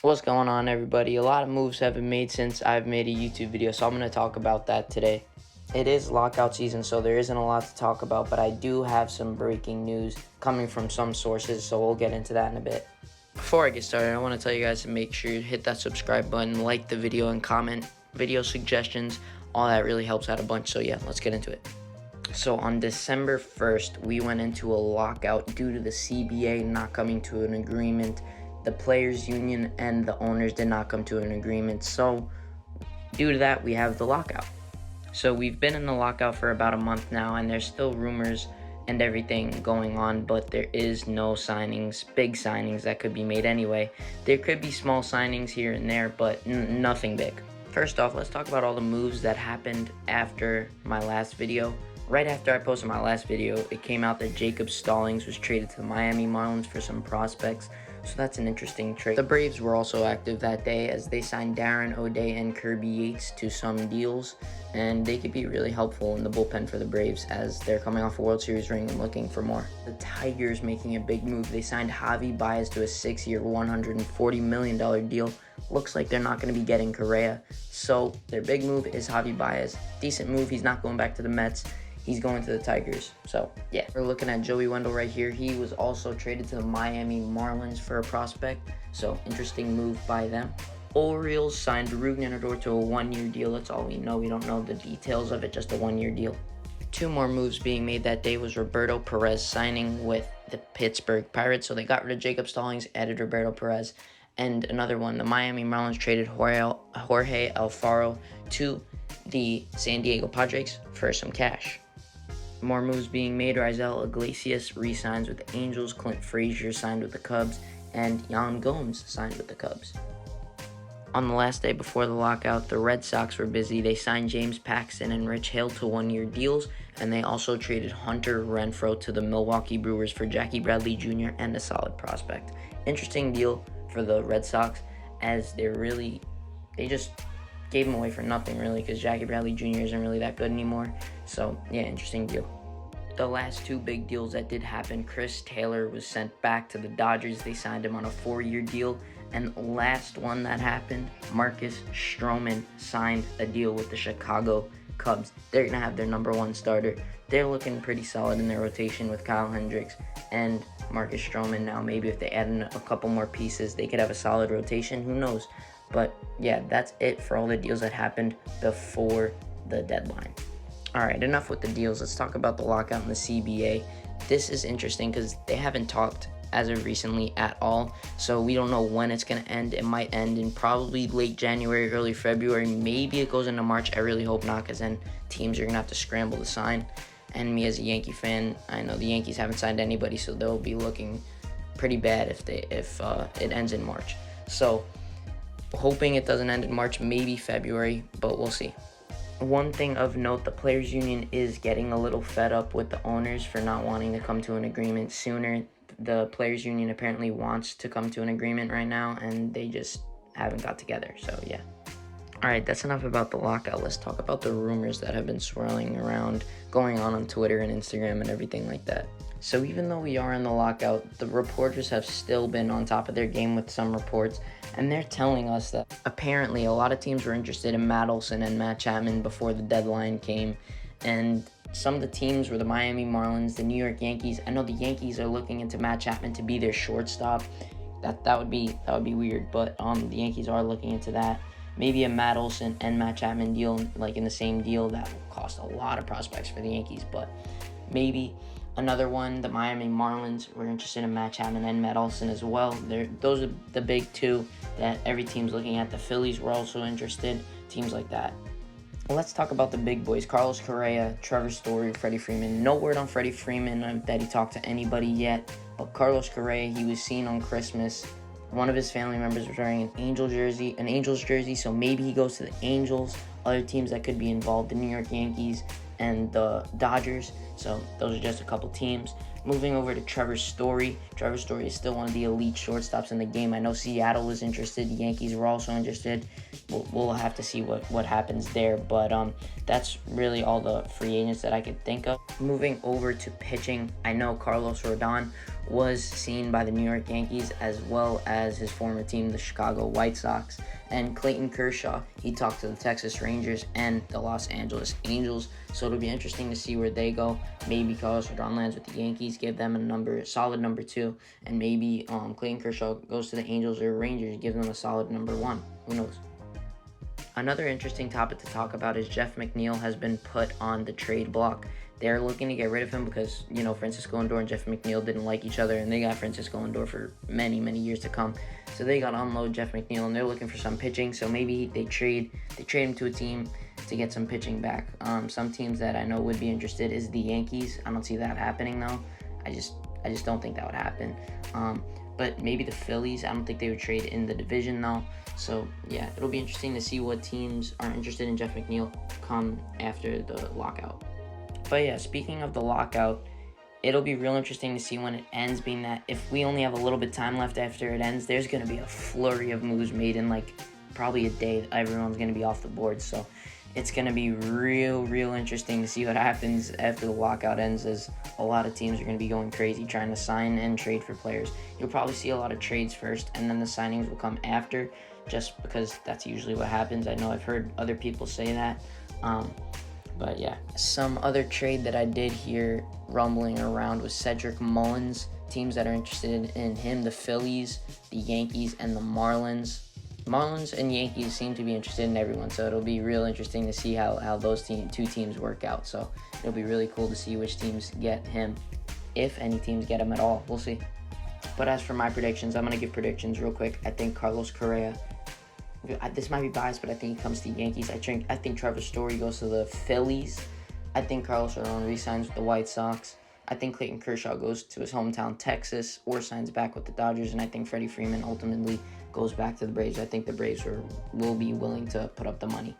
What's going on, everybody? A lot of moves have been made since I've made a YouTube video, so I'm going to talk about that today. It is lockout season, so there isn't a lot to talk about, but I do have some breaking news coming from some sources, so we'll get into that in a bit. Before I get started, I want to tell you guys to make sure you hit that subscribe button, like the video, and comment video suggestions. All that really helps out a bunch, so yeah, let's get into it. So on December 1st, we went into a lockout due to the CBA not coming to an agreement. The players union and the owners did not come to an agreement, so due to that we have the lockout. So we've been in the lockout for about a month now, and there's still rumors and everything going on, but there is no signings, big signings that could be made anyway. There could be small signings here and there, but nothing big. First off, let's talk about all the moves that happened after my last video. Right after I posted my last video, it came out that Jacob Stallings was traded to the Miami Marlins for some prospects, so that's an interesting trade. The Braves were also active that day as they signed Darren O'Day and Kirby Yates to some deals, and they could be really helpful in the bullpen for the Braves as they're coming off a World Series ring and looking for more. The Tigers making a big move. They signed Javi Baez to a 6-year, $140 million deal. Looks like they're not going to be getting Correa, so their big move is Javi Baez. Decent move. He's not going back to the Mets. He's going to the Tigers. So, yeah. We're looking at Joey Wendell right here. He was also traded to the Miami Marlins for a prospect. So, interesting move by them. Orioles signed Rougned Odor to a 1-year deal. That's all we know. We don't know the details of it, just a 1-year deal. Two more moves being made that day was Roberto Perez signing with the Pittsburgh Pirates. So, they got rid of Jacob Stallings, added Roberto Perez. And another one, the Miami Marlins traded Jorge Alfaro to the San Diego Padres for some cash. More moves being made. Raisel Iglesias re-signs with the Angels, Clint Frazier signed with the Cubs, and Yan Gomes signed with the Cubs. On the last day before the lockout, the Red Sox were busy. They signed James Paxton and Rich Hill to 1-year deals, and they also traded Hunter Renfroe to the Milwaukee Brewers for Jackie Bradley Jr. and a solid prospect. Interesting deal for the Red Sox as they just gave him away for nothing, really, because Jackie Bradley Jr. isn't really that good anymore. So, yeah, interesting deal. The last two big deals that did happen, Chris Taylor was sent back to the Dodgers. They signed him on a 4-year deal. And the last one that happened, Marcus Stroman signed a deal with the Chicago Cubs. They're going to have their #1 starter. They're looking pretty solid in their rotation with Kyle Hendricks and Marcus Stroman. Now, maybe if they add in a couple more pieces, they could have a solid rotation. Who knows? But, yeah, that's it for all the deals that happened before the deadline. All right, enough with the deals. Let's talk about the lockout and the CBA. This is interesting because they haven't talked as of recently at all, so we don't know when it's going to end. It might end in probably late January, early February. Maybe it goes into March. I really hope not, because then teams are going to have to scramble to sign. And me as a Yankee fan, I know the Yankees haven't signed anybody, so they'll be looking pretty bad if it ends in March. So, hoping it doesn't end in March, maybe February, but we'll see. One thing of note, the players union is getting a little fed up with the owners for not wanting to come to an agreement sooner. The players union apparently wants to come to an agreement right now, and they just haven't got together. So, yeah. All right, that's enough about the lockout. Let's talk about the rumors that have been swirling around, going on Twitter and Instagram and everything like that. So even though we are in the lockout, the reporters have still been on top of their game with some reports, and they're telling us that apparently a lot of teams were interested in Matt Olson and Matt Chapman before the deadline came, and some of the teams were the Miami Marlins, the New York Yankees. I know the Yankees are looking into Matt Chapman to be their shortstop. That would be weird, but the Yankees are looking into that. Maybe a Matt Olson and Matt Chapman deal, like in the same deal, that will cost a lot of prospects for the Yankees, but maybe. Another one, the Miami Marlins were interested in Matt Chapman and Matt Olson as well. Those are the big two that every team's looking at. The Phillies were also interested, teams like that. Well, let's talk about the big boys. Carlos Correa, Trevor Story, Freddie Freeman. No word on Freddie Freeman that he talked to anybody yet, but Carlos Correa, he was seen on Christmas. One of his family members was wearing an Angels jersey, so maybe he goes to the Angels. Other teams that could be involved, the New York Yankees and the Dodgers. So those are just a couple teams. Moving over to Trevor Story. Trevor Story is still one of the elite shortstops in the game. I know Seattle was interested. The Yankees were also interested. We'll have to see what happens there. But that's really all the free agents that I could think of. Moving over to pitching, I know Carlos Rodon was seen by the New York Yankees as well as his former team, the Chicago White Sox. And Clayton Kershaw, he talked to the Texas Rangers and the Los Angeles Angels. So it'll be interesting to see where they go. Maybe Carlos Rodon lands with the Yankees, give them a solid number 2, and maybe Clayton Kershaw goes to the Angels or Rangers, give them a solid number 1. Who knows? Another interesting topic to talk about is Jeff McNeil has been put on the trade block. They're looking to get rid of him because, Francisco Lindor and Jeff McNeil didn't like each other, and they got Francisco Lindor for many, many years to come. So they got to unload Jeff McNeil, and they're looking for some pitching. So maybe they trade him to a team to get some pitching back. Some teams that I know would be interested is the Yankees. I don't see that happening though. I just don't think that would happen. But maybe the Phillies. I don't think they would trade in the division though. So yeah, it'll be interesting to see what teams are interested in Jeff McNeil come after the lockout. But yeah, speaking of the lockout, it'll be real interesting to see when it ends, being that if we only have a little bit of time left after it ends, there's going to be a flurry of moves made in probably a day. Everyone's going to be off the board. So it's going to be real interesting to see what happens after the lockout ends, as a lot of teams are going to be going crazy trying to sign and trade for players. You'll probably see a lot of trades first, and then the signings will come after, just because that's usually what happens. I know I've heard other people say that. But yeah, some other trade that I did hear rumbling around was Cedric Mullins. Teams that are interested in him: the Phillies, the Yankees, and the Marlins. Marlins and Yankees seem to be interested in everyone, so it'll be real interesting to see how those two teams work out. So it'll be really cool to see which teams get him, if any teams get him at all. We'll see. But as for my predictions, I'm going to give predictions real quick. I think Carlos Correa, this might be biased, but I think he comes to the Yankees. I think Trevor Story goes to the Phillies. I think Carlos Rodon re-signs with the White Sox. I think Clayton Kershaw goes to his hometown, Texas, or signs back with the Dodgers. And I think Freddie Freeman ultimately goes back to the Braves. I think the Braves will be willing to put up the money.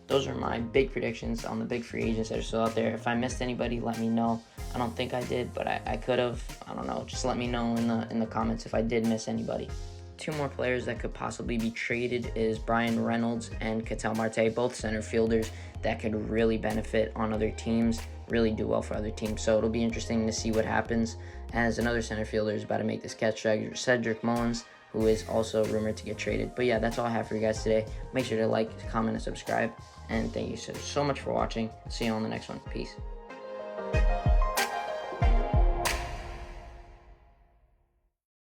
Those are my big predictions on the big free agents that are still out there. If I missed anybody, let me know. I don't think I did, but I could have. I don't know. Just let me know in the comments if I did miss anybody. 2 more players that could possibly be traded is Brian Reynolds and Ketel Marte, both center fielders that could really benefit on other teams, really do well for other teams. So it'll be interesting to see what happens, as another center fielder is about to make this catch, Cedric Mullins, who is also rumored to get traded. But yeah, that's all I have for you guys today. Make sure to like, comment, and subscribe. And thank you so much for watching. See you on the next one. Peace.